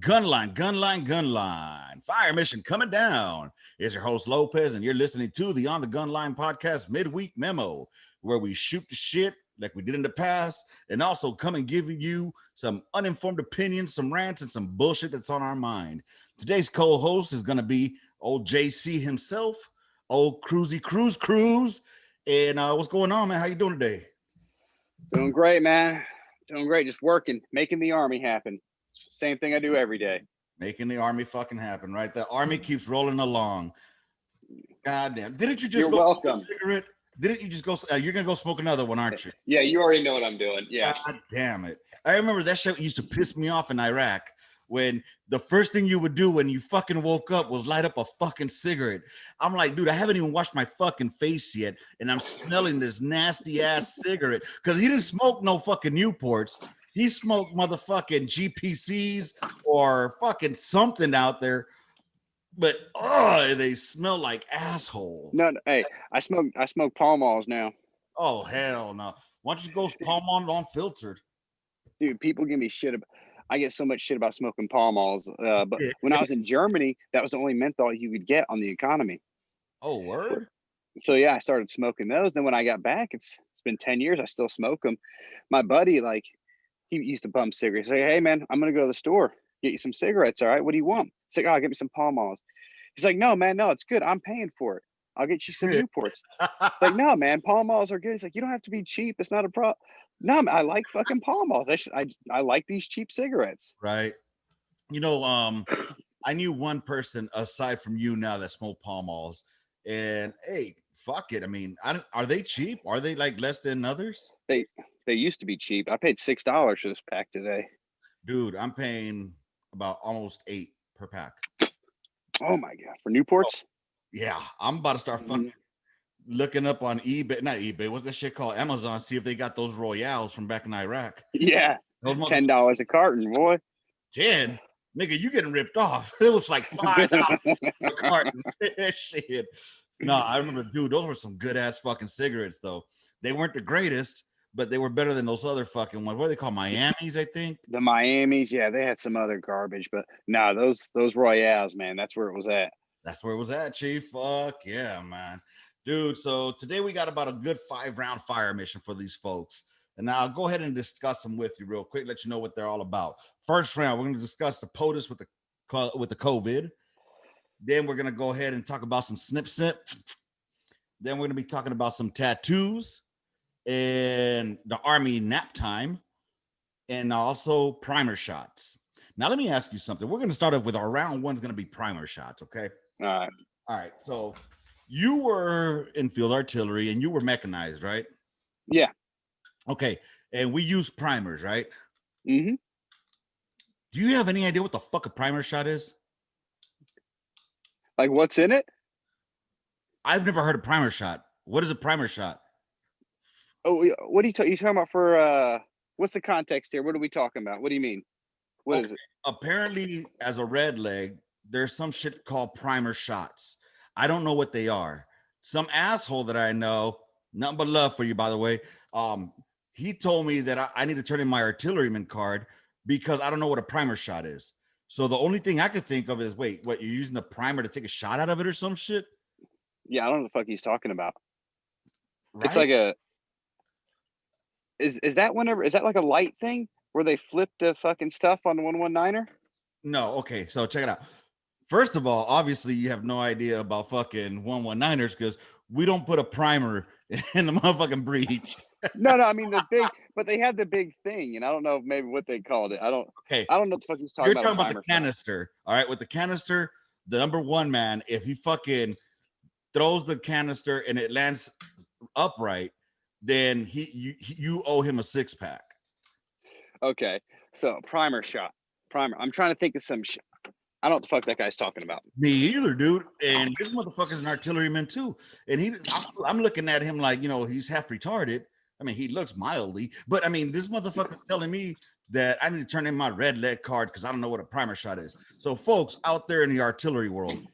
Gunline. Fire mission coming down. It's your host Lopez, and you're listening to the On the Gunline podcast Midweek Memo, where we shoot the shit like we did in the past, and also come and give you some uninformed opinions, some rants, and some bullshit that's on our mind. Today's co-host is going to be old JC himself, old Cruz. And what's going on, man? How you doing today? Doing great, man. Doing great. Just working, making the army happen. Same thing I do every day. Making the army fucking happen, right? The army keeps rolling along. God damn. Didn't you just go smoke a cigarette? Didn't you just go? You're going to go smoke another one, aren't you? Yeah, you already know what I'm doing. Yeah. God damn it. I remember that shit used to piss me off in Iraq when the first thing you would do when you fucking woke up was light up a fucking cigarette. I'm like, dude, I haven't even washed my fucking face yet, and I'm smelling this nasty ass cigarette because he didn't smoke no fucking Newports. He smoked motherfucking GPCs or fucking something out there, but they smell like assholes. No, hey, I smoke Pall Malls now. Oh hell no! Why don't you go Pall Mall unfiltered? Dude, people give me shit about. I get so much shit about smoking Pall Malls, but when I was in Germany, that was the only menthol you could get on the economy. Oh, word? So yeah, I started smoking those. Then when I got back, it's been 10 years. I still smoke them. My buddy, like, he used to bum cigarettes. Say, hey man, I'm gonna go to the store, get you some cigarettes. All right, what do you want? He's like, oh, get me some Pall Malls. He's like, no man, no, it's good. I'm paying for it. I'll get you some Newports. Like, no man, Pall Malls are good. He's like, you don't have to be cheap. It's not a problem. No, I like fucking Pall Malls. I like these cheap cigarettes. Right. You know, I knew one person aside from you now that smoked Pall Malls, and hey, fuck it. I mean, are they cheap? Are they like less than others? They used to be cheap. I paid $6 for this pack today. Dude, I'm paying about almost $8 per pack. Oh my god, for Newports? Oh, yeah, I'm about to start fucking looking up on eBay, not eBay. What's that shit called? Amazon. See if they got those Royales from back in Iraq. Yeah, $10 a carton, boy. 10, nigga, you getting ripped off? It was like $5 a carton. Shit. No, I remember, dude. Those were some good ass fucking cigarettes, though. They weren't the greatest, but they were better than those other fucking ones. What are they called? Miamis, I think. The Miamis, yeah, they had some other garbage, but no, those Royales, man, that's where it was at. That's where it was at, Chief. Fuck yeah, man. Dude, so today we got about a good 5-round fire mission for these folks. And now I'll go ahead and discuss them with you real quick, let you know what they're all about. First round, we're going to discuss the POTUS with the COVID. Then we're going to go ahead and talk about some snip. Then we're going to be talking about some tattoos and the Army nap time and also primer shots. Now, let me ask you something. We're going to start off with our round one's going to be primer shots, okay? All right. So you were in field artillery and you were mechanized, right? Yeah. Okay. And we use primers, right? Mm-hmm. Do you have any idea what the fuck a primer shot is? Like what's in it? I've never heard of primer shot. What is a primer shot? Oh, what are you talking about for, what's the context here? What are we talking about? What do you mean? What is it? Apparently, as a red leg, there's some shit called primer shots. I don't know what they are. Some asshole that I know, nothing but love for you, by the way. He told me that I need to turn in my artilleryman card because I don't know what a primer shot is. So the only thing I could think of is, wait, what, you're using the primer to take a shot out of it or some shit? Yeah, I don't know what the fuck he's talking about. Right? It's like is that like a light thing where they flip the fucking stuff on the 119er? No, okay, so check it out. First of all, obviously you have no idea about fucking 119ers because we don't put a primer in the motherfucking breech. No, I mean but they had the big thing, and I don't know maybe what they called it. I don't know what the fuck he's talking about. You're talking about the canister, all right? With the canister, the number one man, if he fucking throws the canister and it lands upright, then you owe him a 6-pack. Okay, so primer shot. I'm trying to think of some shit. I don't know what the fuck that guy's talking about. Me either, dude. And this motherfucker's an artilleryman too. And I'm looking at him like, you know, he's half retarded. I mean, he looks mildly, but I mean, this motherfucker's telling me that I need to turn in my red leg card because I don't know what a primer shot is. So folks out there in the artillery world,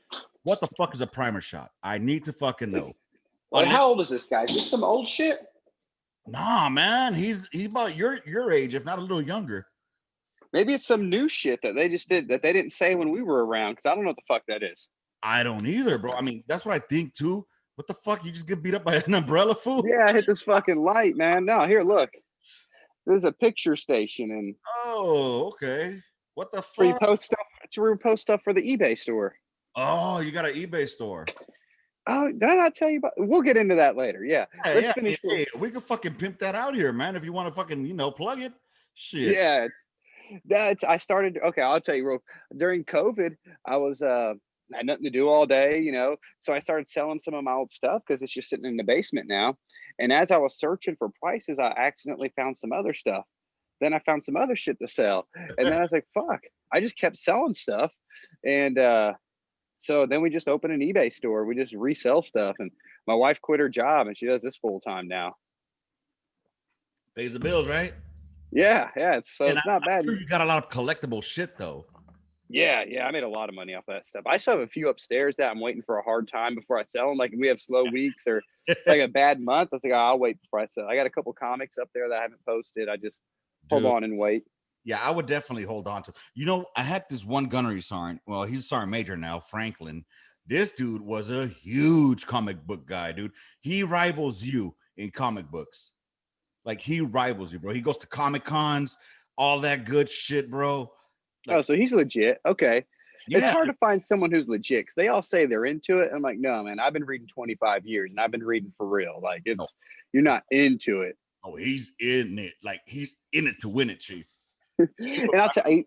what the fuck is a primer shot? I need to fucking know. Well, how old is this guy? Is this some old shit? Nah, man, he's about your age, if not a little younger. Maybe it's some new shit that they just did that they didn't say when we were around, because I don't know what the fuck that is. I don't either, bro. I mean, that's what I think too. What the fuck? You just get beat up by an umbrella, fool? Yeah, I hit this fucking light, man. No, here, look. There's a picture station, and Oh, okay. What the where you fuck? post stuff. It's where you post stuff for the eBay store. Oh, you got an eBay store. Oh, did I not tell you about? We'll get into that later. Yeah, Yeah, let's yeah. finish. Hey, we can fucking pimp that out here, man. If you want to fucking, plug it. Shit. Yeah, I started. Okay, I'll tell you. During COVID, I was had nothing to do all day, So I started selling some of my old stuff because it's just sitting in the basement now. And as I was searching for prices, I accidentally found some other stuff. Then I found some other shit to sell, and then I was like, "Fuck!" I just kept selling stuff, and so then we just opened an eBay store. We just resell stuff, and my wife quit her job, and she does this full time now. Pays the bills, right? Yeah, it's And it's not bad. I'm sure you got a lot of collectible shit though. Yeah, I made a lot of money off that stuff. I still have a few upstairs that I'm waiting for a hard time before I sell them. Like if we have slow weeks or like a bad month, I was like, I'll wait before I sell. I got a couple comics up there that I haven't posted. I just hold on and wait. Yeah, I would definitely hold on to. I had this one gunnery sergeant. Well, he's a sergeant major now, Franklin. This dude was a huge comic book guy, dude. He rivals you in comic books. Like he rivals you, bro. He goes to Comic Cons, all that good shit, bro. Oh, so he's legit. Okay. Yeah. It's hard to find someone who's legit because they all say they're into it. I'm like, no, man, I've been reading 25 years and I've been reading for real. Like you're not into it. Oh, he's in it. Like he's in it to win it, Chief. And I'll tell you,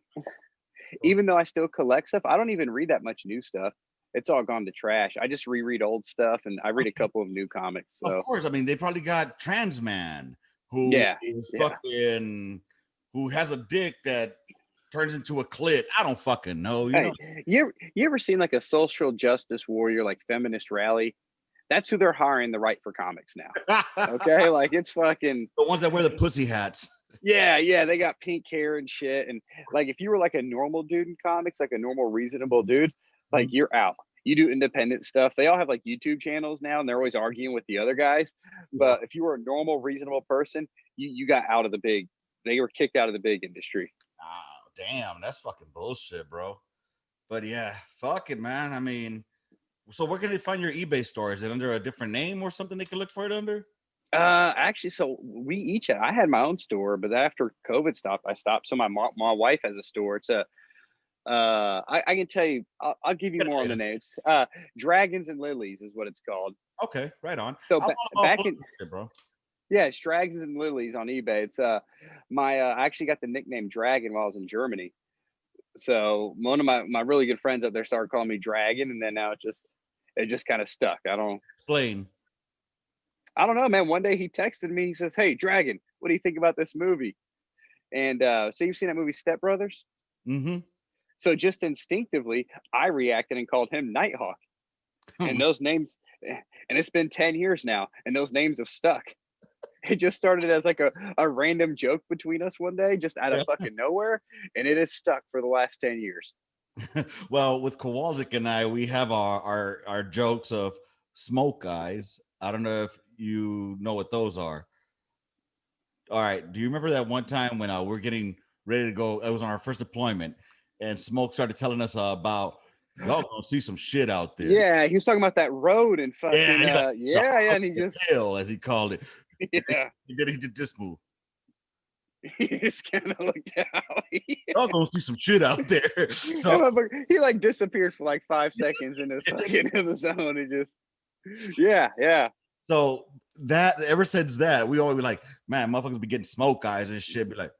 even though I still collect stuff, I don't even read that much new stuff. It's all gone to trash. I just reread old stuff, and I read a couple of new comics. So. Of course, I mean they probably got Trans Man who is fucking who has a dick that turns into a clit. I don't fucking know. You ever seen like a social justice warrior, like feminist rally? That's who they're hiring to write for comics now. Okay, like it's fucking the ones that wear the pussy hats. Yeah, they got pink hair and shit. And like if you were like a normal dude in comics, like a normal, reasonable dude, like you're out. You do independent stuff. They all have like YouTube channels now, and they're always arguing with the other guys. But if you were a normal, reasonable person, you got out of the big. They were kicked out of the big industry. Oh, damn, that's fucking bullshit, bro. But yeah, fuck it, man. I mean, so where can they find your eBay store? Is it under a different name or something they can look for it under? Actually, so I had my own store, but after COVID stopped, I stopped. So my wife has a store. It's I can tell you, I'll give you more on the names. Dragons and Lilies is what it's called. Okay, right on. So back in, bro. Yeah, it's Dragons and Lilies on eBay. It's I actually got the nickname Dragon while I was in Germany. So one of my really good friends up there started calling me Dragon, and then now it just kind of stuck. Explain. I don't know, man. One day he texted me. He says, "Hey, Dragon, what do you think about this movie?" And so you've seen that movie Step Brothers? Mm-hmm. So just instinctively, I reacted and called him Nighthawk. And those names, and it's been 10 years now, and those names have stuck. It just started as like a random joke between us one day, just out of fucking nowhere, and it has stuck for the last 10 years. Well, with Kowalczyk and I, we have our jokes of smoke eyes. I don't know if you know what those are. All right. Do you remember that one time when we're getting ready to go? It was on our first deployment, and Smoke started telling us about y'all gonna see some shit out there. Yeah, he was talking about that road and fucking and he just hell, as he called it. Yeah. He did this move. He just kind of looked out. Y'all gonna see some shit out there. So he like disappeared for like 5 seconds in the zone and just yeah. So that ever since that, we always be like, man, motherfuckers be getting smoke eyes and shit. Be like,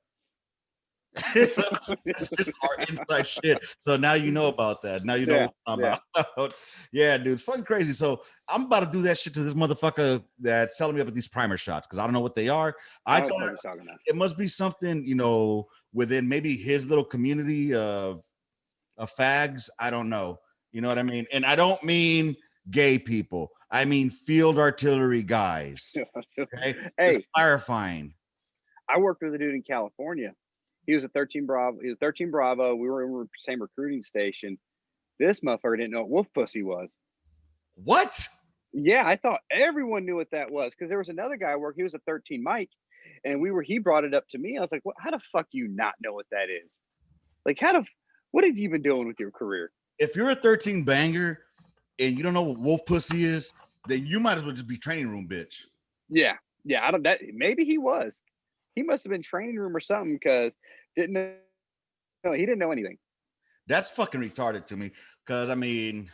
so it's just our inside shit. So now you know about that. Now you know what I'm about. Yeah, dude, it's fucking crazy. So I'm about to do that shit to this motherfucker that's telling me about these primer shots because I don't know what they are. I thought it must be something, within maybe his little community of fags. I don't know. You know what I mean? And I don't mean gay people. I mean field artillery guys. Okay, hey, just clarifying. I worked with a dude in California. He was a 13 Bravo. He was 13 Bravo. We were in the same recruiting station. This motherfucker didn't know what wolf pussy was. What? Yeah, I thought everyone knew what that was because there was another guy at work. He was a 13 Mike, and he brought it up to me. I was like, "What? How the fuck do you not know what that is?" Like, what have you been doing with your career? If you're a 13 banger and you don't know what wolf pussy is, then you might as well just be training room bitch. Yeah. I don't. Maybe he was. He must have been training room or something because he didn't know anything. That's fucking retarded to me. Because I mean,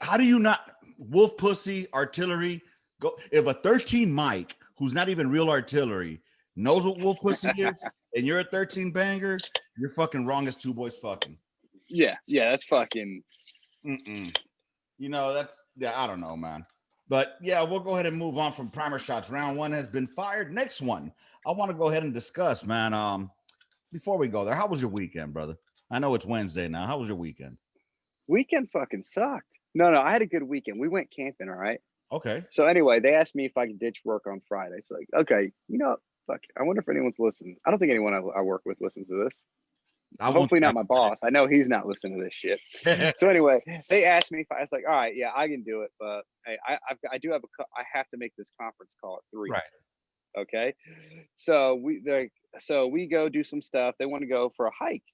how do you not wolf pussy artillery go? If a 13 Mike who's not even real artillery knows what wolf pussy is, and you're a 13 banger, you're fucking wrong as two boys fucking. Yeah, that's fucking. I don't know, man. But yeah, we'll go ahead and move on from primer shots. Round 1 has been fired. Next one, I want to go ahead and discuss, man. Before we go there, how was your weekend, brother? I know it's Wednesday now. How was your weekend? Weekend fucking sucked. No, I had a good weekend. We went camping, all right? Okay. So anyway, they asked me if I could ditch work on Friday. It's like, okay, fuck. I wonder if anyone's listening. I don't think anyone I work with listens to this. Hopefully not my boss. I know he's not listening to this shit. So anyway, they asked me if I was like, all right, yeah, I can do it, but hey, I have to make this conference call at 3. Right. Okay. So we go do some stuff. They want to go for a hike.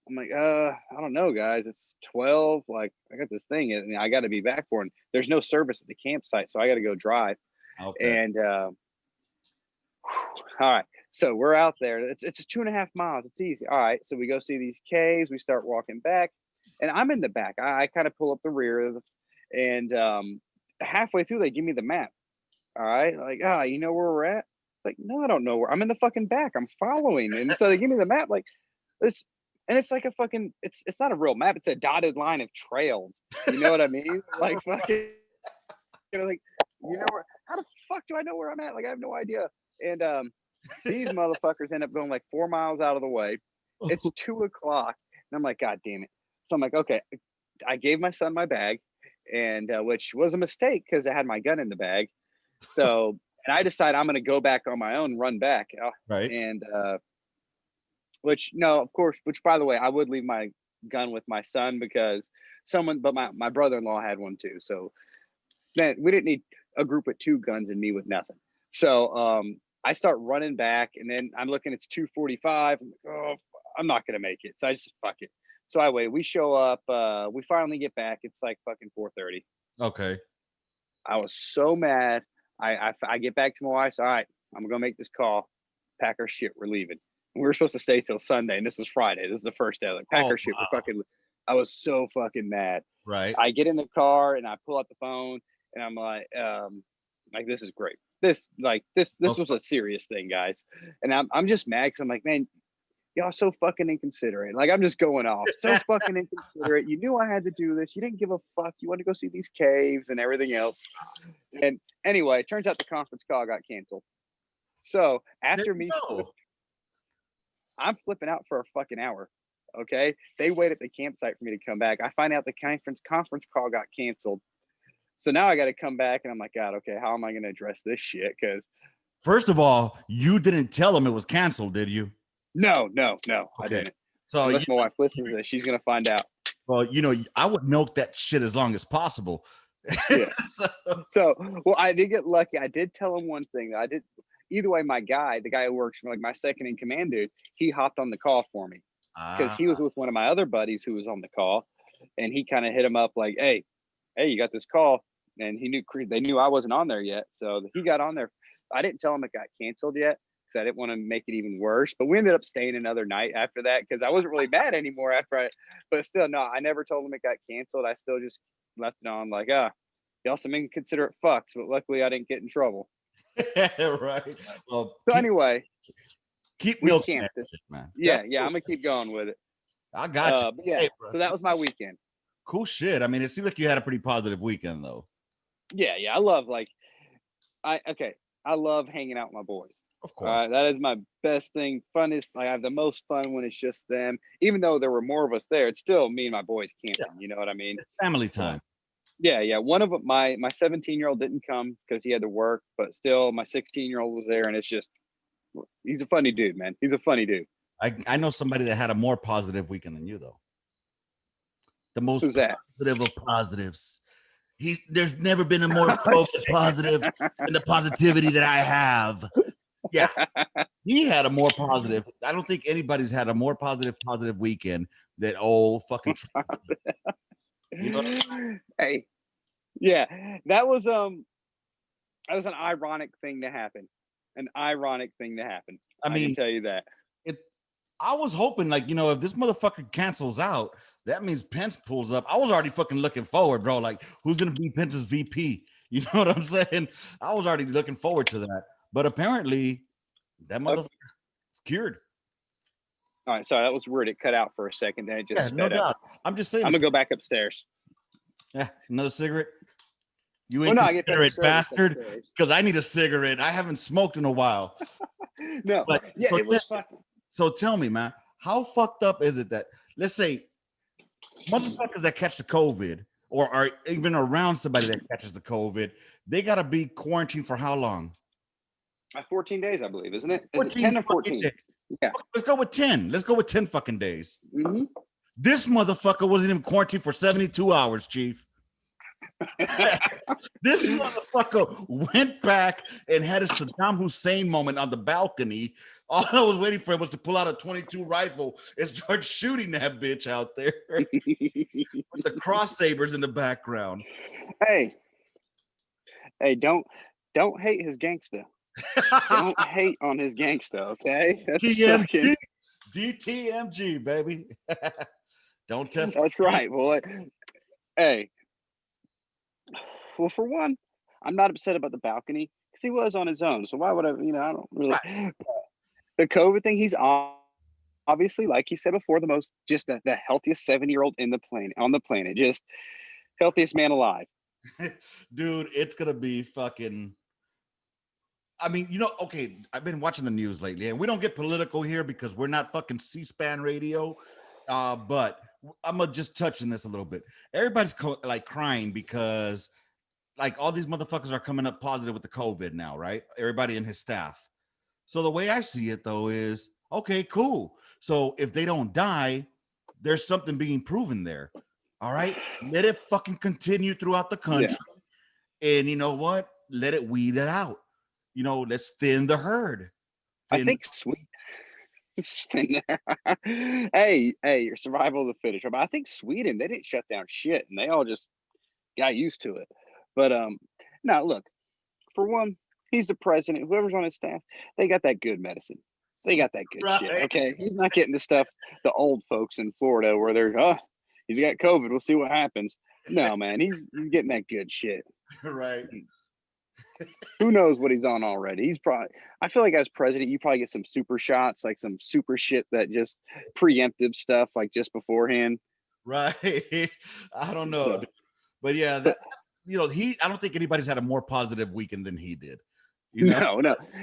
I'm like, I don't know, guys. It's 12. Like, I got this thing and I got to be back for it. And there's no service at the campsite, so I got to go drive. Okay. And all right. So we're out there. It's 2.5 miles. It's easy. All right. So we go see these caves. We start walking back, and I'm in the back. I kind of pull up the rear of and halfway through they give me the map. All right. Like, you know where we're at? It's like, no, I don't know where. I'm in the fucking back. I'm following. And so they give me the map. Like, it's like a fucking. It's not a real map. It's a dotted line of trails. You know what I mean? Like fucking. Like, how the fuck do I know where I'm at? Like, I have no idea. And these motherfuckers end up going like 4 miles out of the way. It's 2:00, and I'm like, God damn it. So I'm like, okay. I gave my son my bag, and which was a mistake because I had my gun in the bag. So, and I decided I'm going to go back on my own, run back. Right. And which by the way, I would leave my gun with my son because my brother-in-law had one too. So man, we didn't need a group with 2 guns and me with nothing. So I start running back, and then I'm looking, it's 2:45. I'm like, oh, I'm not going to make it. So I just fuck it. So I wait. We show up. We finally get back. It's like fucking 4:30. Okay. I was so mad. I get back to my wife. All right, I'm going to make this call. Pack our shit. We're leaving. We were supposed to stay till Sunday, and this was Friday. This is the first day. Like, pack our shit. Wow. We're fucking. I was so fucking mad. Right. I get in the car, and I pull out the phone, and I'm like, this is great. This was a serious thing, guys. And I'm just mad because I'm like, man, y'all so fucking inconsiderate. Like, I'm just going off. So fucking inconsiderate. You knew I had to do this. You didn't give a fuck. You want to go see these caves and everything else. And anyway, it turns out the conference call got canceled. So after I'm flipping out for a fucking hour. Okay. They wait at the campsite for me to come back. I find out the conference call got canceled. So now I got to come back, and I'm like, God, okay, how am I going to address this shit? Because first of all, you didn't tell them it was canceled, did you? No, okay. I didn't. So unless my wife listens to this, she's going to find out. Well, I would milk that shit as long as possible. Yeah. So, I did get lucky. I did tell him one thing. I did. Either way, the guy who works for my second in command dude, he hopped on the call for me because he was with one of my other buddies who was on the call, and he kind of hit him up like, hey, you got this call. And they knew I wasn't on there yet. So he got on there. I didn't tell him it got canceled yet because I didn't want to make it even worse. But we ended up staying another night after that because I wasn't really mad anymore but still, no, I never told him it got canceled. I still just left it on like, y'all some inconsiderate fucks, but luckily I didn't get in trouble. Right. Well, so anyway, keep milking this, man. Yeah, I'm going to keep going with it. I got you. But yeah, hey, so that was my weekend. Cool shit. I mean, it seemed like you had a pretty positive weekend though. Yeah. I love I love hanging out with my boys. Of course. That is my best thing. Funnest. I have the most fun when it's just them. Even though there were more of us there, it's still me and my boys camping. Yeah. You know what I mean? It's family time. Yeah. One of them, my 17-year-old didn't come because he had to work, but still my 16-year-old was there, and it's just, he's a funny dude, man. He's a funny dude. I know somebody that had a more positive weekend than you though. The most positive of positives. There's never been a more positive than the positivity that I have. Yeah. he had a more positive. I don't think anybody's had a more positive weekend than old fucking. You know, Hey, yeah, that was an ironic thing to happen. An ironic thing to happen. I I can mean, tell you that. it. I was hoping, like, if this motherfucker cancels out, that means Pence pulls up. I was already fucking looking forward, bro. Like, who's gonna be Pence's VP? You know what I'm saying? I was already looking forward to that. But apparently, that motherfucker's cured. All right, sorry, that was weird. It cut out for a second, then it just Yeah, no sped up. doubt. I'm just saying. I'm gonna go back upstairs. Yeah, another cigarette. You Well, ain't no, I get better considerate service bastard. upstairs. Because I need a cigarette. I haven't smoked in a while. No, But yeah, so, it was fucking. so tell me, man, how fucked up is it that, let's say, motherfuckers that catch the COVID or are even around somebody that catches the COVID, they gotta be quarantined for how long? 14 days, I believe, isn't it? Is it 14 10 or fucking 14? days. Yeah. Let's go with 10. Let's go with 10 fucking days. Mm-hmm. This motherfucker wasn't even quarantined for 72 hours, Chief. This motherfucker went back and had a Saddam Hussein moment on the balcony. All I was waiting for was to pull out a 22 rifle and start shooting that bitch out there with the cross sabers in the background. Hey, don't hate his gangsta. Don't hate on his gangsta, okay? That's TMG, DTMG, baby. Don't test. That's right, boy. Hey, well, for one, I'm not upset about the balcony because he was on his own. So why would I? I don't really. The COVID thing, he's obviously, like he said before, just the healthiest 70-year-old on the planet, just healthiest man alive. Dude, it's gonna be fucking. I mean, okay, I've been watching the news lately, and we don't get political here because we're not fucking C-SPAN radio. But I'm gonna just touch on this a little bit. Everybody's like crying because like all these motherfuckers are coming up positive with the COVID now, right? Everybody in his staff. So the way I see it though is, okay, cool. So if they don't die, there's something being proven there. All right, let it fucking continue throughout the country, and you know what? Let it weed it out. Let's thin the herd. I think hey, your survival of the fittest. But I think Sweden, they didn't shut down shit, and they all just got used to it. But now look, for one, he's the president. Whoever's on his staff, they got that good medicine. They got that good shit. Okay, he's not getting the stuff the old folks in Florida where they're he's got COVID. We'll see what happens. No, man, he's getting that good shit. Right. Who knows what he's on already? I feel like as president, you probably get some super shots, like some super shit that just preemptive stuff, like just beforehand. Right. I don't know. So, but yeah, I don't think anybody's had a more positive weekend than he did. No.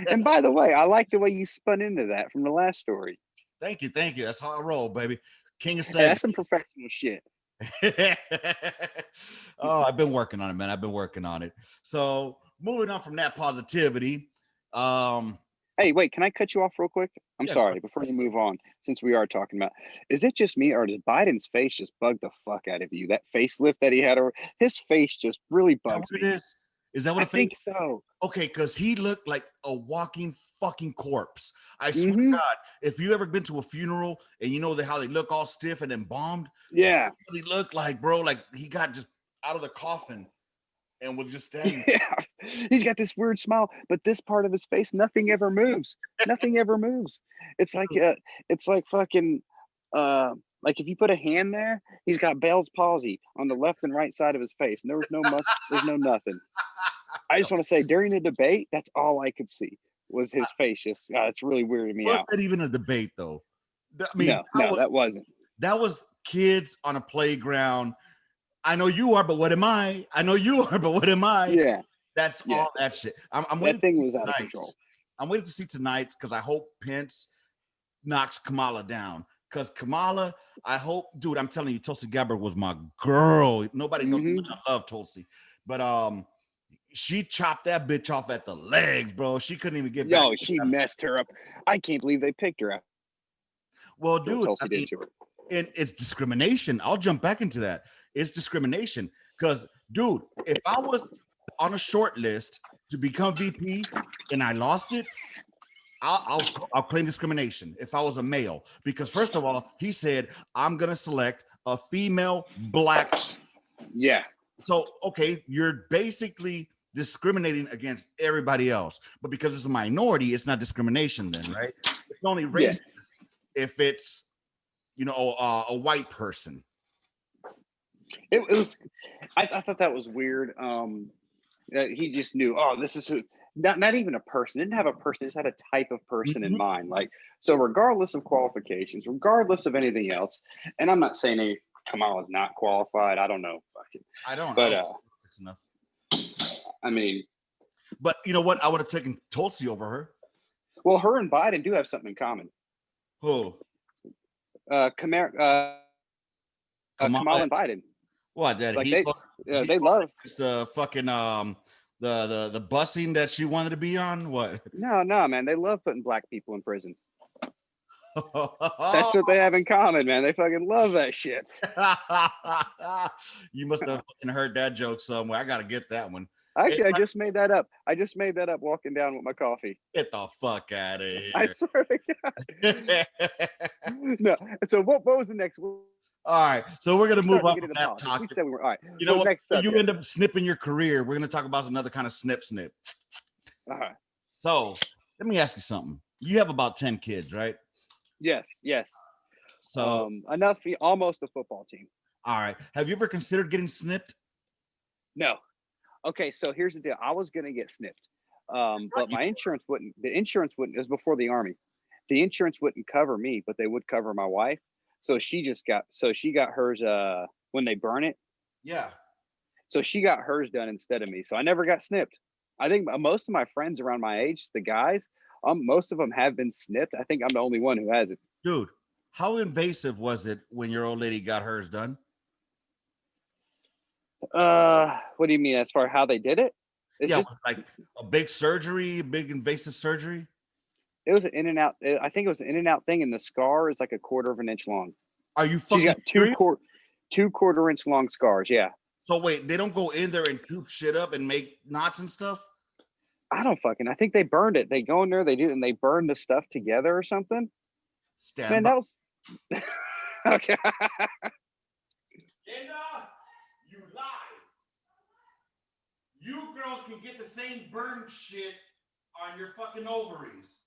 And by the way, I like the way you spun into that from the last story. Thank you. That's how I roll, baby. King of Hey, that's some professional shit. Oh, I've been working on it, man. I've been working on it. So moving on from that positivity. Hey, wait, can I cut you off real quick? I'm sorry, before you move on, since we are talking about, is it just me or does Biden's face just bug the fuck out of you? That facelift that he had, his face just really bugs me. Is that what I think so? Okay, because he looked like a walking fucking corpse. I swear to God, if you ever been to a funeral and you know how they look all stiff and then bombed, yeah, he looked like, bro, like he got just out of the coffin and was just standing. Yeah, he's got this weird smile, but this part of his face, nothing ever moves. Nothing ever moves. It's like fucking like if you put a hand there, he's got Bell's palsy on the left and right side of his face, and there was no there's no nothing. I just want to say during the debate, that's all I could see was his face. Just it's really weirding me out. Was that even a debate though? I mean, that wasn't. That was kids on a playground. I know you are, but what am I? I know you are, but what am I? Yeah. That's all that shit. I'm waiting. That thing was out of control. I'm waiting to see tonight because I hope Pence knocks Kamala down. Because Kamala, I hope, dude, I'm telling you, Tulsi Gabbard was my girl. Nobody knows how much I love Tulsi. But she chopped that bitch off at the legs, bro. She couldn't even get back. Yo, she messed her up. I can't believe they picked her up. Well, dude, Tulsi did to her. And it's discrimination. I'll jump back into that. It's discrimination. Because, dude, if I was on a short list to become VP and I lost it, I'll claim discrimination if I was a male, because first of all, he said I'm gonna select a female black. Yeah. So okay, you're basically discriminating against everybody else, but because it's a minority, it's not discrimination then, right? It's only racist if it's a white person. It was. I thought that was weird. He just knew. Oh, this is who. Not even a person. Didn't have a person. Just had a type of person in mind. Like, so, regardless of qualifications, regardless of anything else, and I'm not saying Kamala's not qualified. I don't know. I don't. But it's enough. I mean, but you know what? I would have taken Tulsi over her. Well, her and Biden do have something in common. Who? Kamala and Biden. What? That like they love the fucking the busing that she wanted to be on. What? No, man. They love putting black people in prison. That's what they have in common, man. They fucking love that shit. You must have fucking heard that joke somewhere. I gotta get that one. Actually, I just made that up. Walking down with my coffee. Get the fuck out of here. I swear to God. No. So what was the next one? All right. So we're gonna move on from that topic. topic. We said we were all right. You know what? Next You end up snipping your career. We're gonna talk about another kind of snip. All right. So let me ask you something. You have about 10 kids, right? Yes. So enough, almost a football team. All right. Have you ever considered getting snipped? No. Okay, so here's the deal. I was gonna get snipped, but my insurance wouldn't. The insurance wouldn't. It was before the Army. The insurance wouldn't cover me, but they would cover my wife. So she got hers when they burn it. Yeah. So she got hers done instead of me. So I never got snipped. I think most of my friends around my age, the guys, most of them have been snipped. I think I'm the only one who hasn't. Dude, how invasive was it when your old lady got hers done? What do you mean as far as how they did it? Just, like a big surgery, big invasive surgery. It was an in and out. I think it was an in and out thing, and the scar is like 1/4 of an inch long. Are you fucking? She's got two 1/4 inch long scars. Yeah. So wait, they don't go in there and coop shit up and make knots and stuff? I think they burned it. They go in there, they do, and they burn the stuff together or something. Man, that was okay. Linda, you lie. You girls can get the same burn shit on your fucking ovaries.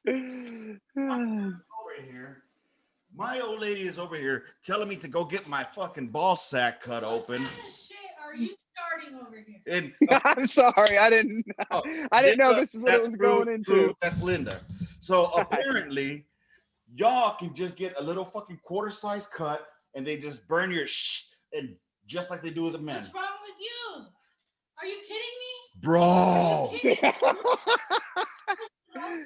Over here. My old lady is over here telling me to go get my fucking ball sack cut open. What kind of shit are you starting over here? And, I'm sorry, I didn't know this is what it was going into. That's Linda. So apparently, y'all can just get a little fucking 1/4 size cut, and they just burn your and just like they do with the men. What's wrong with you? Are you kidding me? Bro.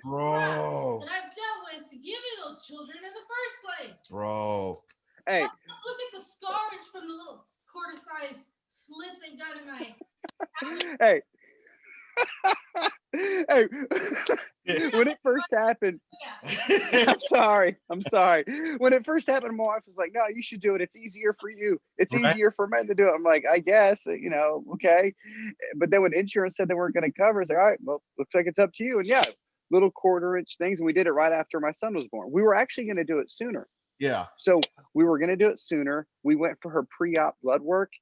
Bro. That I've dealt with to give you those children in the first place. Bro. Hey. Let's look at the scars from the little 1/4 size slits they've done in my. Hey. Hey. When it first happened, I'm sorry. When it first happened, my wife was like, "No, you should do it. It's easier for you. It's easier for men to do it." I'm like, "I guess, okay." But then when insurance said they weren't going to cover, it's like, "All right, well, looks like it's up to you." And yeah, little 1/4 inch things, and we did it right after my son was born. We were actually going to do it sooner. Yeah. So we were going to do it sooner. We went for her pre-op blood work.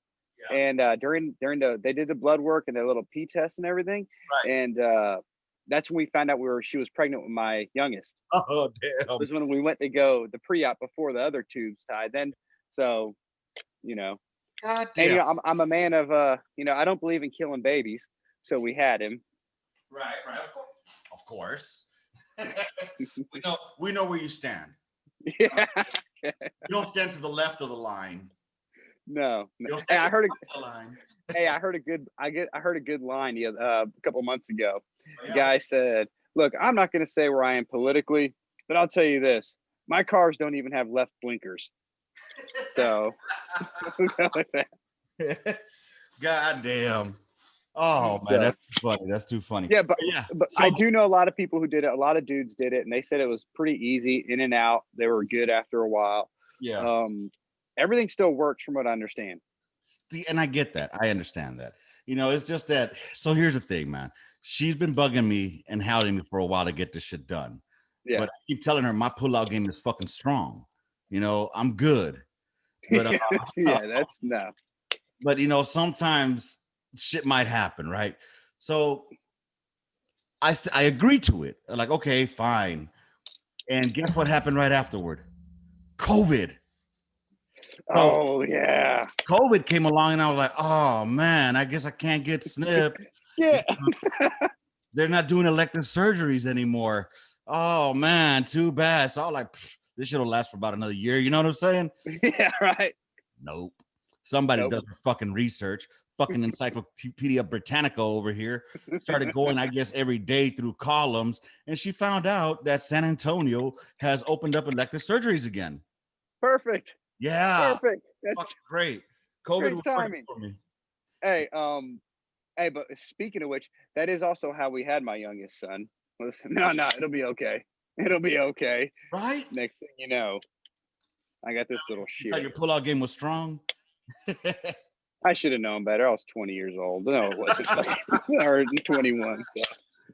Yeah. And during they did the blood work and the little P test and everything. Right. And that's when we found out she was pregnant with my youngest. Oh damn! It was when we went to go the pre-op before the other tubes tied. Then, so, God damn. And, I'm a man of I don't believe in killing babies, so we had him. Right, of course. we know where you stand. Yeah. You don't stand to the left of the line. No. Hey, I heard a good line a couple months ago. Oh, yeah. The guy said, "Look, I'm not going to say where I am politically, but I'll tell you this: my cars don't even have left blinkers." So, God damn! Oh man, that's funny. That's too funny. Yeah, but I do know a lot of people who did it. A lot of dudes did it, and they said it was pretty easy, in and out. They were good after a while. Yeah. Everything still works from what I understand. See, and I get that. I understand that. It's just that. So here's the thing, man. she's been bugging me and hounding me for a while to get this shit done. Yeah. But I keep telling her my pullout game is fucking strong. You know, I'm good. But Yeah, that's no. but you know, sometimes shit might happen, right? So I agreed to it. I'm like, okay, fine. And guess what happened right afterward? COVID. So Oh yeah. COVID came along, and I was like, oh man, I guess I can't get snipped. Yeah. They're not doing elective surgeries anymore. Oh man, too bad. So I was like, this shit will last for about another year. You know what I'm saying? Yeah, right. Nope. Somebody Nope. does their fucking research. Fucking Encyclopedia Britannica over here started going, I guess, every day through columns, and she found out that San Antonio has opened up elective surgeries again. Perfect. Yeah, Perfect. That's fucking great. COVID great was working timing. for me. Hey, hey, but speaking of which, that is also how we had my youngest son. Listen, no, it'll be okay. It'll be okay. Right? Next thing you know, I got this little You thought shit. your pullout game was strong? I should have known better. I was 20 years old. No, it wasn't. Or 21. So.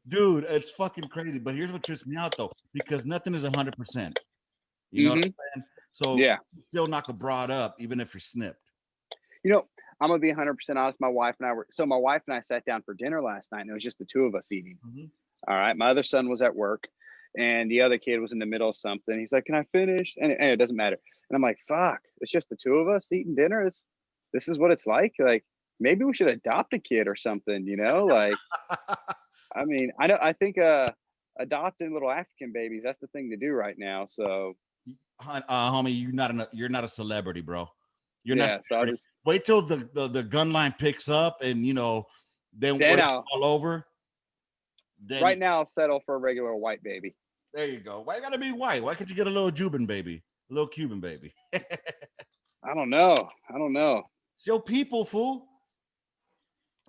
Dude, it's fucking crazy. But here's what trips me out though, because nothing is 100%. You know what I'm saying? So Yeah. still knock a broad up, even if you're snipped. You know, I'm gonna be 100% honest. My wife and I sat down for dinner last night, and it was just the two of us eating. All right. My other son was at work, and the other kid was in the middle of something. He's like, "Can I finish?" And it doesn't matter. And I'm like, "Fuck! It's just the two of us eating dinner. This is what it's like. Like, maybe we should adopt a kid or something. You know, like." I mean, I think adopting little African babies, that's the thing to do right now. So, homie, you're not a celebrity, bro. You're not. So Just, wait till the Gunline picks up, and you know, then all over. Then right now, I'll settle for a regular white baby. There you go. Why gotta be white? Why can't you get a little Cuban baby, a little Cuban baby? I don't know. It's your people, fool.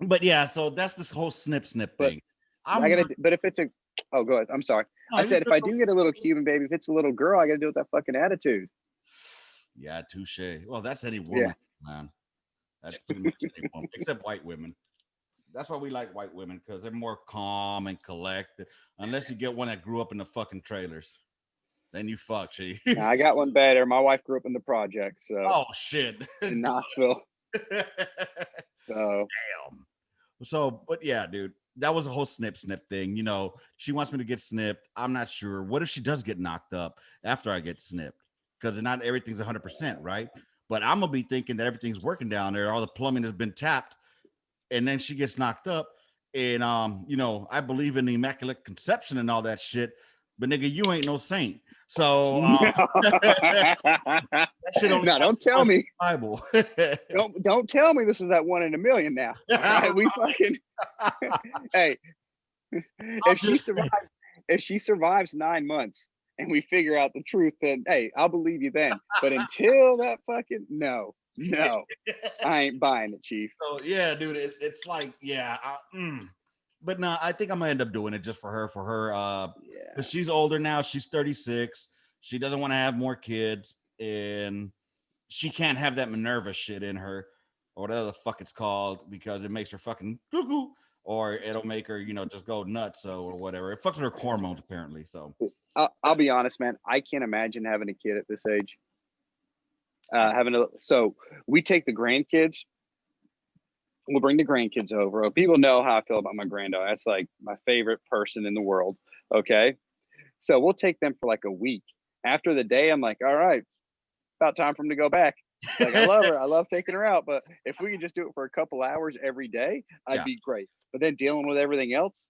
But yeah, so that's this whole snip thing. But if it's a, oh, go ahead. I'm sorry. No, I said if I do get a little Cuban baby, if it's a little girl, I got to deal with that fucking attitude. Yeah, touche. Well, that's any woman, man. That's pretty much any woman, except white women. That's why we like white women, because they're more calm and collected. Unless you get one that grew up in the fucking trailers, then you fuck, Chief. I got one better. My wife grew up in the project, so. Oh shit. In Knoxville. So. Damn. So, but yeah, dude, that was a whole snip thing. You know, she wants me to get snipped. I'm not sure. What if she does get knocked up after I get snipped? Because not everything's 100%, right? But I'm gonna be thinking that everything's working down there. All the plumbing has been tapped, and then she gets knocked up. And you know, I believe in the Immaculate Conception and all that shit. But nigga, you ain't no saint. So that shit only don't tell me. Bible. don't tell me this was that 1 in a million now. Right? We fucking hey. If she survives 9 months and we figure out the truth, then hey, I'll believe you then. But until that fucking no, I ain't buying it, Chief. So yeah, dude, it's like but no, I think I'm gonna end up doing it just for her, because she's older now. She's 36. She doesn't want to have more kids, and she can't have that Minerva shit in her, or whatever the fuck it's called, because it makes her fucking cuckoo, or it'll make her, you know, just go nuts, or whatever. It fucks with her hormones apparently. So I'll be honest, man. I can't imagine having a kid at this age. So we take the grandkids. We'll bring the grandkids over. People know how I feel about my granddaughter. That's like my favorite person in the world. Okay. So we'll take them for like a week. After the day, I'm like, all right, about time for them to go back. Like, I love her. I love taking her out. But if we could just do it for a couple hours every day, I'd be great. But then dealing with everything else,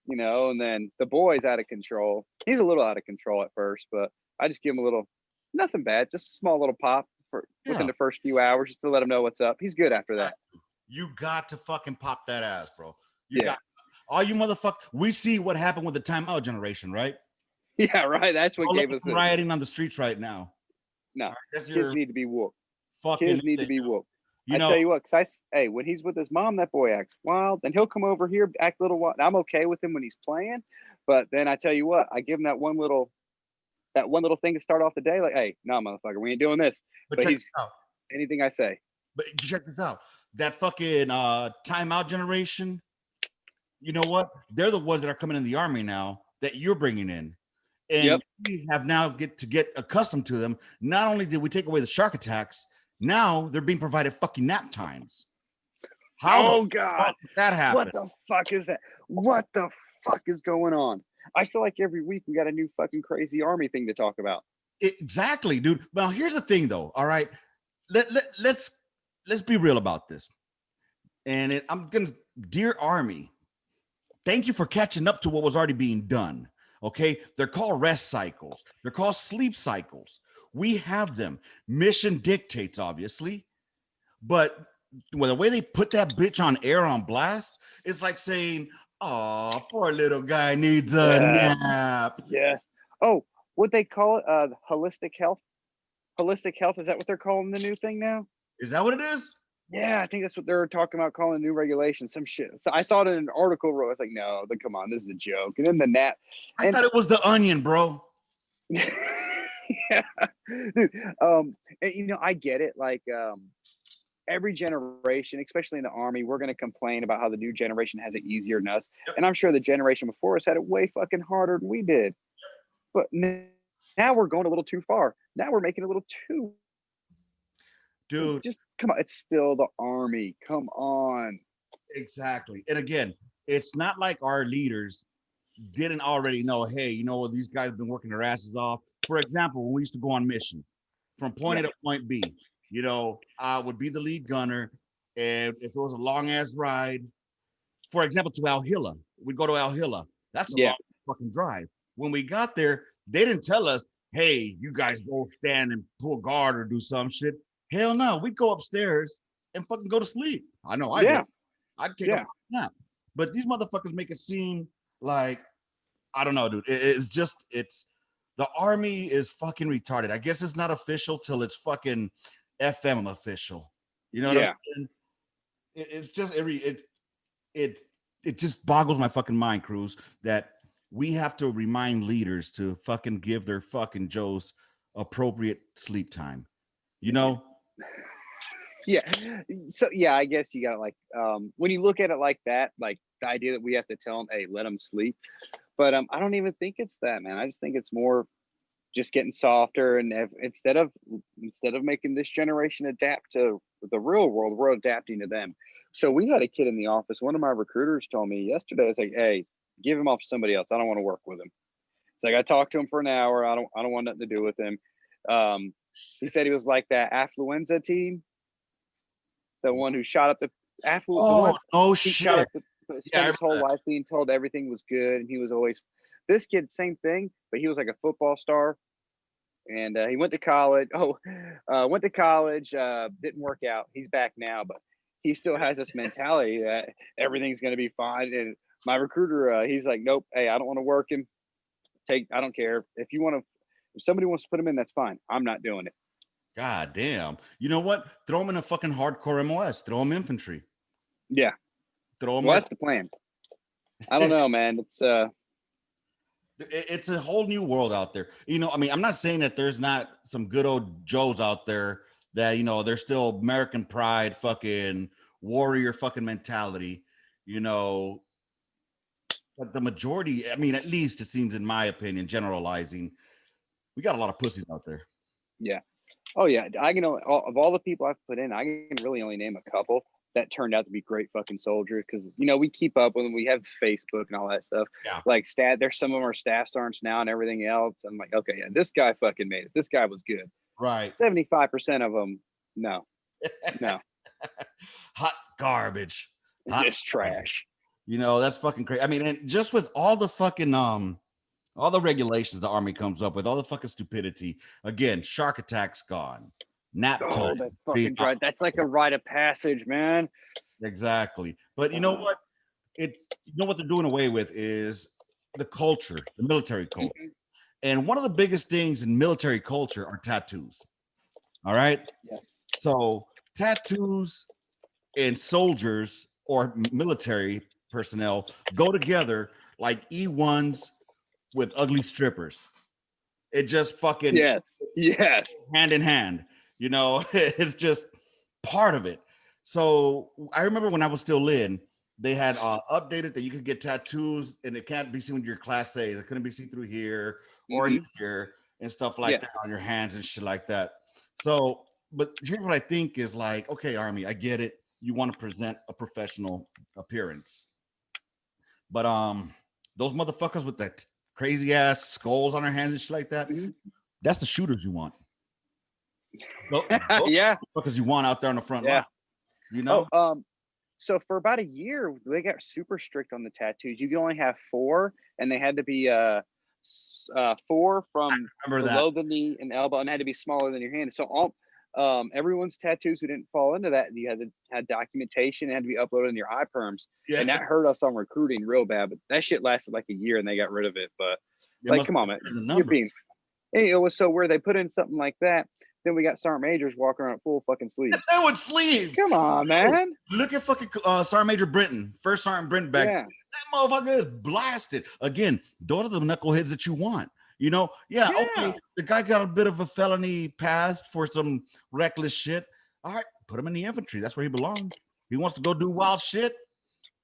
you know, and then the boy's out of control. He's a little out of control at first, but I just give him a little, nothing bad, just a small little pop within the first few hours, just to let him know what's up. He's good after that. You got to fucking pop that ass, bro. You got all you motherfuckers. We see what happened with the timeout generation, right? Yeah, right. That's what gave us rioting on the streets right now. No, kids need to be whooped. Kids need to be whooped. I tell you what, because when he's with his mom, that boy acts wild, and he'll come over here, act a little wild. I'm okay with him when he's playing, but then I tell you what, I give him that one little thing to start off the day. Like, hey, no, motherfucker, we ain't doing this. But he's anything I say. But check this out. That fucking timeout generation, you know what? They're the ones that are coming in the army now that you're bringing in. And Yep. we have now get accustomed to them. Not only did we take away the shark attacks, now they're being provided fucking nap times. How Oh the God, fuck did that happen? what the fuck is that? What the fuck is going on? I feel like every week we got a new fucking crazy army thing to talk about. Exactly, dude. Well, here's the thing, though. All right, let's be real about this. And I'm gonna, dear Army, thank you for catching up to what was already being done. Okay, they're called rest cycles. They're called sleep cycles. We have them. Mission dictates, obviously, but the way they put that bitch on air on blast, it's like saying, "Oh, poor little guy needs a nap." Yes. Oh, what they call it? Holistic health. Holistic health. Is that what they're calling the new thing now? Is that what it is? Yeah, I think that's what they're talking about, calling a new regulation. Some shit. So I saw it in an article. I was like, no, then come on, this is a joke. And then the nap. I thought it was the Onion, bro. Yeah. Dude, and, you know, I get it. Like, every generation, especially in the Army, we're going to complain about how the new generation has it easier than us. And I'm sure the generation before us had it way fucking harder than we did. But now we're going a little too far. Now we're making it a little too. Dude, just come on. It's still the Army. Come on. exactly. And again, it's not like our leaders didn't already know, hey, you know what, these guys have been working their asses off. For example, when we used to go on missions from point A to point B, you know, I would be the lead gunner. And if it was a long ass ride, for example, to Al-Hila, we'd go to Al-Hila. That's a long fucking drive. When we got there, they didn't tell us, hey, you guys go stand and pull guard or do some shit. Hell no, we'd go upstairs and fucking go to sleep. I know I did. I'd take a nap. But these motherfuckers make it seem like, I don't know, dude. It's the Army is fucking retarded. I guess it's not official till it's fucking FM official. You know what I'm saying? It's just it just boggles my fucking mind, Cruz, that we have to remind leaders to fucking give their fucking Joes appropriate sleep time. You know? Yeah. So yeah, I guess you got like when you look at it like that, like the idea that we have to tell them, hey, let them sleep. But I don't even think it's that, man. I just think it's more just getting softer, and instead of making this generation adapt to the real world, we're adapting to them. So we had a kid in the office. One of my recruiters told me yesterday, it's like, hey, give him off to somebody else. I don't want to work with him. It's like, I talked to him for an hour. I don't want nothing to do with him. He said he was like that affluenza team, the one who shot up the affluenza. Oh, no shit. Spent his whole life being told everything was good, and he was always, this kid, same thing, but he was like a football star, and he went to college. Didn't work out. He's back now, but he still has this mentality that everything's going to be fine. And my recruiter, he's like, nope, hey, I don't want to work him. I don't care if somebody wants to put him in, that's fine. I'm not doing it. God damn. You know what? Throw him in a fucking hardcore MOS. Throw him infantry. Yeah. Throw him. Well, that's the plan. I don't know, man. It's a whole new world out there. You know, I mean, I'm not saying that there's not some good old Joes out there that, you know, they're still American pride, fucking warrior fucking mentality, you know. But the majority, I mean, at least it seems, in my opinion, generalizing, we got a lot of pussies out there. Yeah. Oh yeah. I can of all the people I've put in, I can really only name a couple that turned out to be great fucking soldiers, because, you know, we keep up with them. We have Facebook and all that stuff. Yeah. Like there's some of our staff sergeants now and everything else. I'm like, okay, yeah, this guy fucking made it. This guy was good. Right. 75% of them, no. Hot garbage. Just trash. You know, that's fucking crazy. I mean, and just with all the fucking all the regulations the Army comes up with, all the fucking stupidity. Again, shark attacks gone. Nap time. That fucking that's like a rite of passage, man. Exactly. But you know what? You know what they're doing away with is the culture, the military culture. Mm-hmm. And one of the biggest things in military culture are tattoos. All right? Yes. So tattoos and soldiers or military personnel go together like E1s with ugly strippers. It just fucking yes, hand in hand. You know, it's just part of it. So I remember when I was still in, they had updated that you could get tattoos and it can't be seen with your class A. It couldn't be seen through here or here and stuff like that on your hands and shit like that. So, but here's what I think is like, okay, Army, I get it. You want to present a professional appearance, but those motherfuckers with that crazy ass skulls on their hands and shit like that, that's the shooters you want. Those motherfuckers you want out there on the front line. You know? So for about a year, they got super strict on the tattoos. You could only have 4, and they had to be 4 from below the knee and elbow, and had to be smaller than your hand. So all everyone's tattoos who didn't fall into that, you had documentation, and had to be uploaded in your iPerms, and that hurt us on recruiting real bad. But that shit lasted like a year, and they got rid of it. But like, come on, man, you're being. It was so weird. They put in something like that. Then we got Sergeant Majors walking around full fucking sleeves. With sleeves. Come on, man. Look at fucking Sergeant Major Brenton. First Sergeant Brenton back. Yeah. That motherfucker is blasted. Again, those are the knuckleheads that you want. You know? Yeah, okay. The guy got a bit of a felony past for some reckless shit. All right, put him in the infantry. That's where he belongs. He wants to go do wild shit.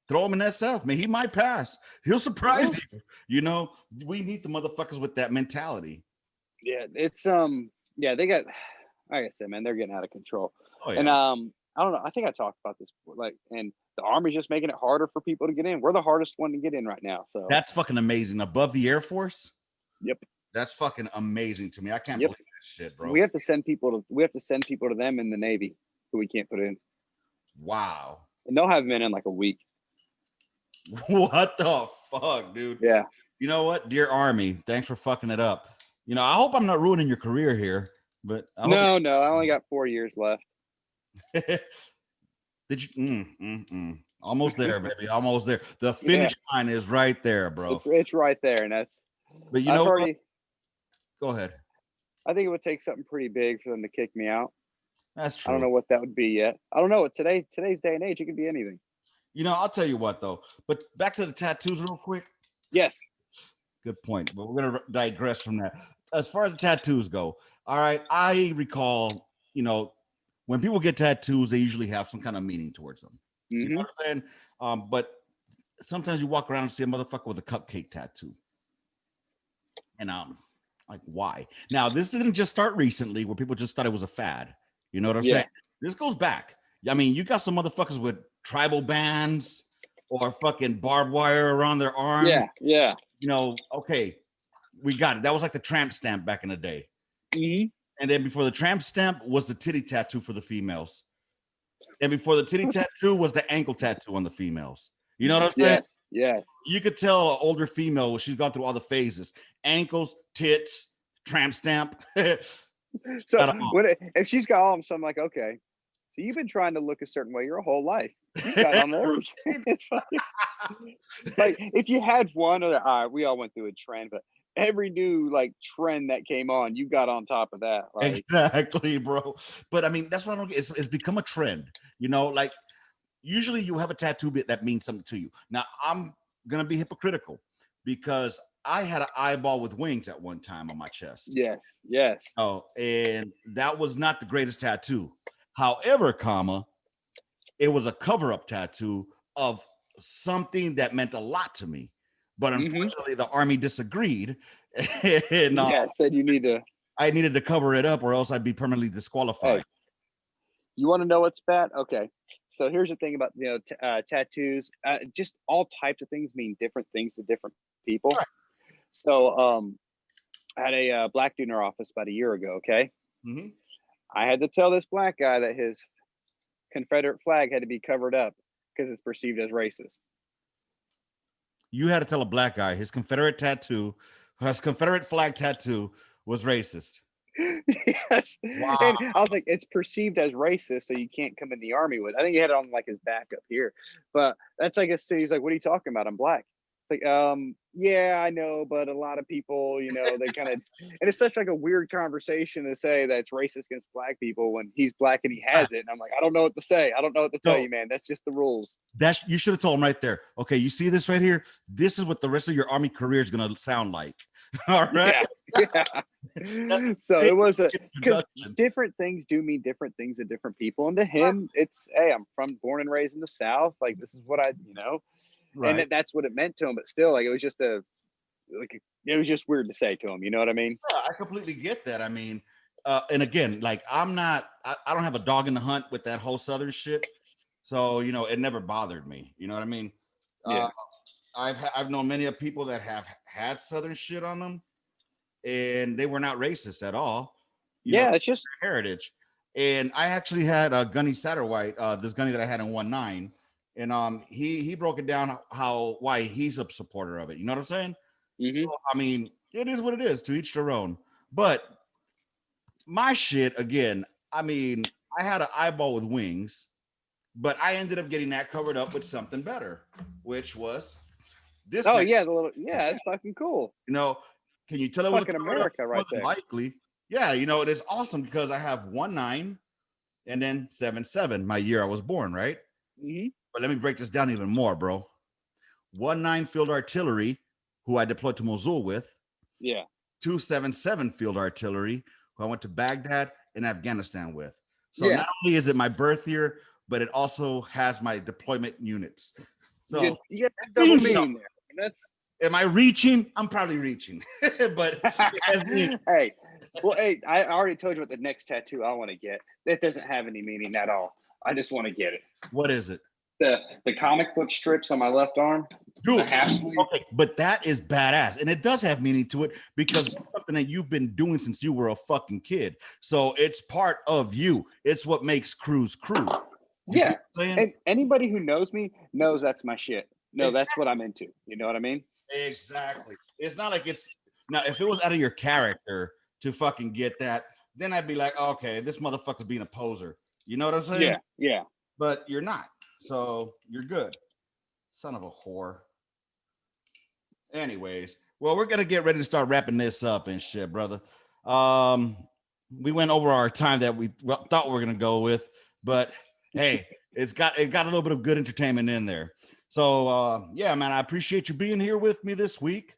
Throw him in SF. Man, he might pass. He'll surprise you. You know, we need the motherfuckers with that mentality. Yeah, it's they got, like I said, man, they're getting out of control. Oh, yeah. And I don't know. I think I talked about this before. Like, and the Army's just making it harder for people to get in. We're the hardest one to get in right now. So that's fucking amazing. Above the Air Force. Yep. That's fucking amazing to me. I can't believe that shit, bro. We have to send people to them in the Navy who we can't put in. Wow. And they'll have them in like a week. What the fuck, dude? Yeah. You know what, dear Army, thanks for fucking it up. You know, I hope I'm not ruining your career here, but no, I only got 4 years left. Did you? Almost there, baby. Almost there. The finish line is right there, bro. It's right there, and that's. But you know what? Go ahead. I think it would take something pretty big for them to kick me out. That's true. I don't know what that would be yet. I don't know. Today's day and age, it could be anything. You know, I'll tell you what though. But back to the tattoos real quick. Yes. Good point. But we're gonna digress from that. As far as the tattoos go, all right. I recall, you know, when people get tattoos, they usually have some kind of meaning towards them. You know what I'm saying? But sometimes you walk around and see a motherfucker with a cupcake tattoo. And like, why? Now, this didn't just start recently where people just thought it was a fad. You know what I'm saying? This goes back. I mean, you got some motherfuckers with tribal bands or fucking barbed wire around their arm. Yeah. You know, okay, we got it. That was like the tramp stamp back in the day. And then before the tramp stamp was the titty tattoo for the females. And before the titty tattoo was the ankle tattoo on the females. You know what I'm saying? Yes. You could tell an older female, she's gone through all the phases: ankles, tits, tramp stamp. So if she's got all of them, so I'm like, okay, so you've been trying to look a certain way your whole life. You got on there. It's funny. Like if you had one other, we all went through a trend, but every new like trend that came on, you got on top of that. Like, exactly, bro. But I mean, that's what I don't get. It's become a trend. You know, like usually you have a tattoo that means something to you. Now I'm gonna be hypocritical because I had an eyeball with wings at one time on my chest. Yes. Oh, and that was not the greatest tattoo. However, it was a cover-up tattoo of something that meant a lot to me. But unfortunately, the Army disagreed. And said I needed to cover it up or else I'd be permanently disqualified. Hey, you want to know what's bad? Okay. So here's the thing about tattoos. Just all types of things mean different things to different people. Right. So I had a black dude in our office about a year ago, okay? I had to tell this black guy that his Confederate flag had to be covered up because it's perceived as racist. You had to tell a black guy his Confederate flag tattoo was racist. Yes. Wow. And I was like, it's perceived as racist, so you can't come in the Army with it. I think he had it on like his back up here. But that's like he's like, what are you talking about? I'm black. It's like, yeah, I know, but a lot of people, you know, they kind of, and it's such like a weird conversation to say that it's racist against black people when he's black and he has it. And I'm like, I don't know what to say. I don't know what to tell you, man. That's just the rules. You should have told him right there. Okay, you see this right here? This is what the rest of your Army career is going to sound like. All right. Yeah. So it was because Introduction. different things do mean different things to different people, and to him, it's hey, I'm born and raised in the South. Like this is what and Right. that's what it meant to him. But still, like it was just it was just weird to say to him. You know what I mean? Yeah, I completely get that. I mean, and again, like I don't have a dog in the hunt with that whole Southern shit. So, it never bothered me. You know what I mean? Yeah. Uh, I've known many of people that have had Southern shit on them, and they were not racist at all. Yeah, it's just Heritage. And I actually had a Gunny Satterwhite, this Gunny that I had in 1.9, and he broke it down why he's a supporter of it. You know what I'm saying? So I mean, it is what it is. To each their own. But my shit again. I mean, I had an eyeball with wings, but I ended up getting that covered up with something better, which was this. oh next- yeah, it's fucking cool. Can you tell it was Fucking a covered up? America right More than there. likely. Yeah, it is awesome because I have 1.9 and then 7.7, my year I was born, right? But let me break this down even more, bro. 1.9 field artillery, who I deployed to Mosul with. Yeah. 2.77 field artillery, who I went to Baghdad and Afghanistan with. So Yeah. not only is it my birth year, but it also has my deployment units. So you get double meaning there. That's am I reaching? I'm probably reaching, but it has me. hey, well, hey, I already told you what the next tattoo I want to get. That doesn't have any meaning at all. I just want to get it. What is it? The comic book strips on my left arm. Dude, okay, but that is badass, and it does have meaning to it because it's something that you've been doing since you were a fucking kid. So it's part of you. It's what makes Cruz Cruz. You see what I'm saying? And anybody who knows me knows that's my shit. No, Exactly. that's what I'm into. You know what I mean? Exactly. It's not like it's now. If it was out of your character to fucking get that, then I'd be like, okay, this motherfucker's being a poser. You know what I'm saying? Yeah. But you're not, so you're good. Son of a whore. Anyways, well, we're gonna get ready to start wrapping this up and shit, brother. We went over our time that we thought we were gonna go with, but hey, it got a little bit of good entertainment in there. So yeah, man, I appreciate you being here with me this week.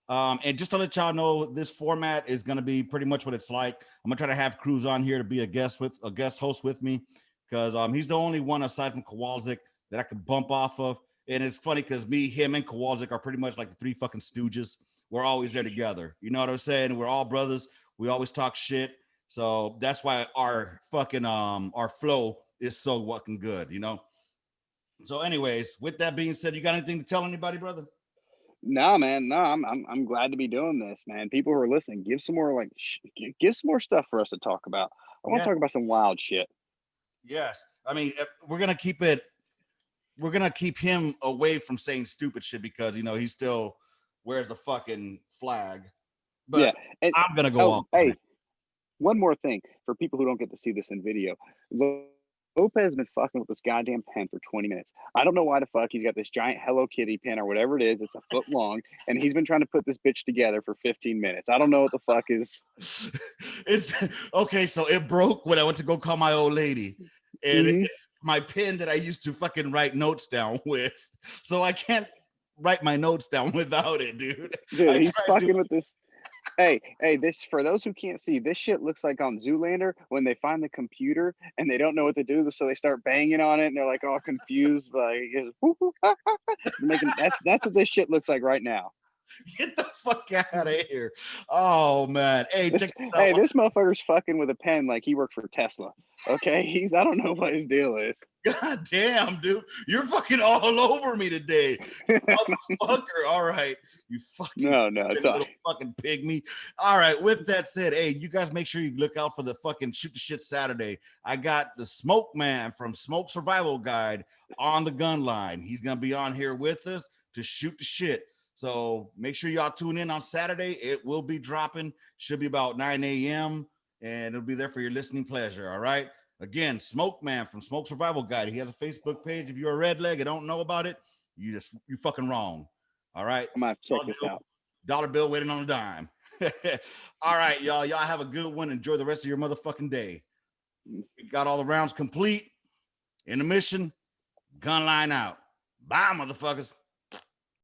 And just to let y'all know, this format is gonna be pretty much what it's like. I'm gonna try to have Cruz on here to be a guest host with me, because he's the only one aside from Kowalczyk that I could bump off of. And it's funny because me, him, and Kowalczyk are pretty much like the three fucking stooges. We're always there together. You know what I'm saying? We're all brothers. We always talk shit. So that's why our fucking our flow is so fucking good, So, anyways, with that being said, you got anything to tell anybody, brother? No, man. No, I'm glad to be doing this, man. People who are listening, give some more give some more stuff for us to talk about. I want to talk about some wild shit. Yes. I mean, we're gonna keep him away from saying stupid shit because he still wears the fucking flag. But yeah, and, I'm gonna go off. Hey, one more thing for people who don't get to see this in video. Lopez has been fucking with this goddamn pen for 20 minutes. I don't know why the fuck he's got this giant Hello Kitty pen or whatever it is. It's a foot long, and he's been trying to put this bitch together for 15 minutes. I don't know what the fuck is. It's okay. So it broke when I went to go call my old lady, and my pen that I used to fucking write notes down with. So I can't write my notes down without it, dude. Dude, he's fucking with this. Hey, this, for those who can't see, this shit looks like on Zoolander when they find the computer and they don't know what to do, so they start banging on it and they're like all confused, like that's what this shit looks like right now. Get the fuck out of here. Oh man. Hey, this motherfucker's fucking with a pen like he worked for Tesla. Okay, I don't know what his deal is. God damn, dude, you're fucking all over me today, motherfucker. All right, you fucking little fucking pygmy. All right, with that said, hey, you guys make sure you look out for the fucking Shoot the Shit Saturday. I got the Smoke Man from Smoke Survival Guide on the Gunline. He's gonna be on here with us to shoot the shit. So make sure y'all tune in on Saturday. It will be dropping. Should be about 9 a.m. and it'll be there for your listening pleasure. All right. Again, Smoke Man from Smoke Survival Guide. He has a Facebook page. If you're a redleg and don't know about it, you fucking wrong. All right. I'm gonna check this out. Dollar bill waiting on a dime. All right, y'all. Y'all have a good one. Enjoy the rest of your motherfucking day. We got all the rounds complete. In the mission, Gunline out. Bye, motherfuckers.